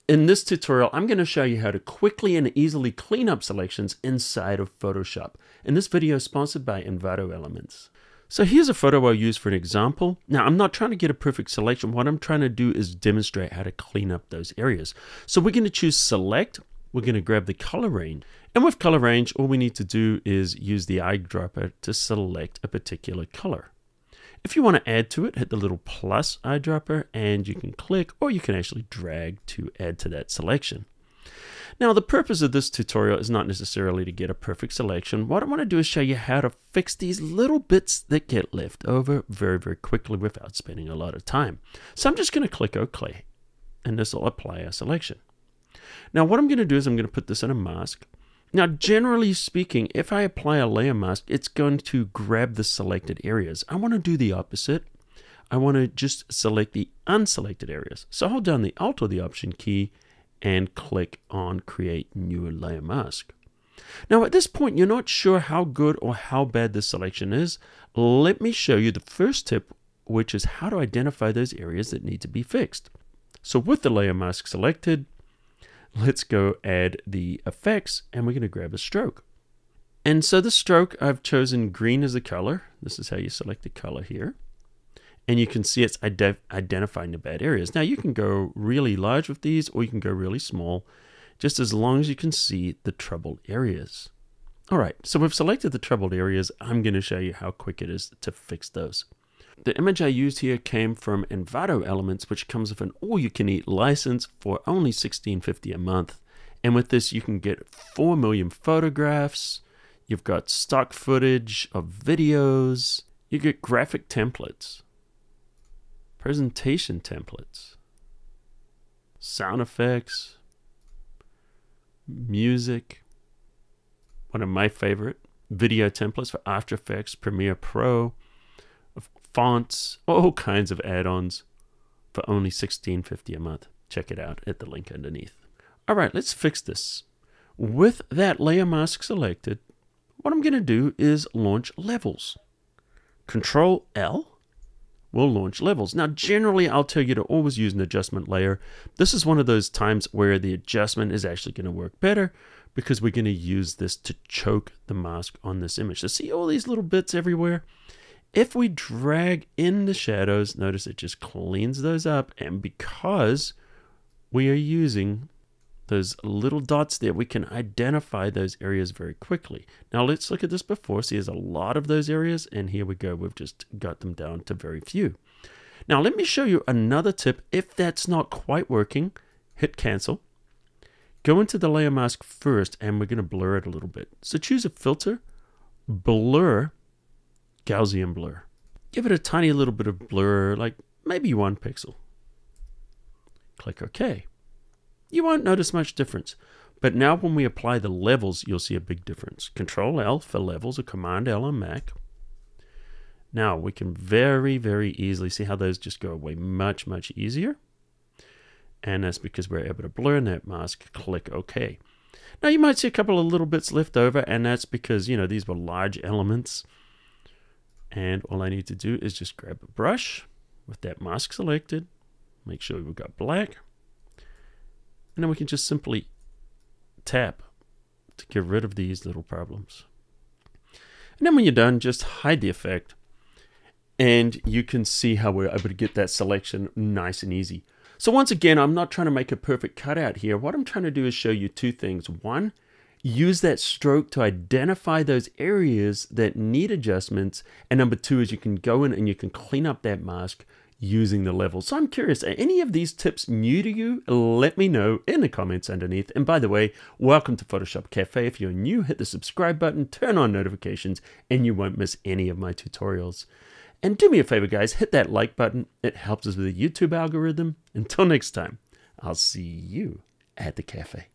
In this tutorial, I'm going to show you how to quickly and easily clean up selections inside of Photoshop. And this video is sponsored by Envato Elements. So here's a photo I'll use for an example. Now, I'm not trying to get a perfect selection. What I'm trying to do is demonstrate how to clean up those areas. So we're going to choose Select. We're going to grab the color range. And with color range, all we need to do is use the eyedropper to select a particular color. If you want to add to it, hit the little plus eyedropper and you can click, or you can actually drag to add to that selection. Now, the purpose of this tutorial is not necessarily to get a perfect selection. What I want to do is show you how to fix these little bits that get left over very, very quickly without spending a lot of time. So I'm just going to click OK, and this will apply our selection. Now, what I'm going to do is I'm going to put this in a mask. Now, generally speaking, if I apply a layer mask, it's going to grab the selected areas. I want to do the opposite. I want to just select the unselected areas. So hold down the Alt or the Option key and click on Create New Layer Mask. Now, at this point, you're not sure how good or how bad this selection is. Let me show you the first tip, which is how to identify those areas that need to be fixed. So with the layer mask selected, let's go add the effects, and we're going to grab a stroke. And so the stroke, I've chosen green as the color. This is how you select the color here. And you can see it's identifying the bad areas. Now you can go really large with these, or you can go really small, just as long as you can see the troubled areas. All right, so we've selected the troubled areas. I'm going to show you how quick it is to fix those. The image I used here came from Envato Elements, which comes with an all-you-can-eat license for only $16.50 a month. And with this, you can get 4 million photographs. You've got stock footage of videos. You get graphic templates, presentation templates, sound effects, music, one of my favorite, video templates for After Effects, Premiere Pro, fonts, all kinds of add-ons for only $16.50 a month. Check it out at the link underneath. All right, let's fix this. With that layer mask selected, what I'm going to do is launch levels. Control L will launch levels. Now, generally, I'll tell you to always use an adjustment layer. This is one of those times where the adjustment is actually going to work better because we're going to use this to choke the mask on this image. So see all these little bits everywhere? If we drag in the shadows, notice it just cleans those up. And because we are using those little dots there, we can identify those areas very quickly. Now let's look at this before. See, there's a lot of those areas. And here we go. We've just got them down to very few. Now let me show you another tip. If that's not quite working, hit cancel. Go into the layer mask first, and we're going to blur it a little bit. So choose a filter, blur, Gaussian blur. Give it a tiny little bit of blur, like maybe 1 pixel. Click OK. You won't notice much difference, but now when we apply the levels, you'll see a big difference. Control L for levels, or Command L on Mac. Now we can very, very easily see how those just go away much, much easier. And that's because we're able to blur in that mask. Click OK. Now you might see a couple of little bits left over, and that's because, you know, these were large elements. And all I need to do is just grab a brush with that mask selected, make sure we've got black, and then we can just simply tap to get rid of these little problems. And then when you're done, just hide the effect, and you can see how we're able to get that selection nice and easy. So once again, I'm not trying to make a perfect cutout here. What I'm trying to do is show you two things. One, use that stroke to identify those areas that need adjustments. And number two is you can go in and you can clean up that mask using the levels. So I'm curious, are any of these tips new to you? Let me know in the comments underneath. And by the way, welcome to Photoshop Cafe. If you're new, hit the subscribe button, turn on notifications, and you won't miss any of my tutorials. And do me a favor, guys, hit that like button. It helps us with the YouTube algorithm. Until next time, I'll see you at the cafe.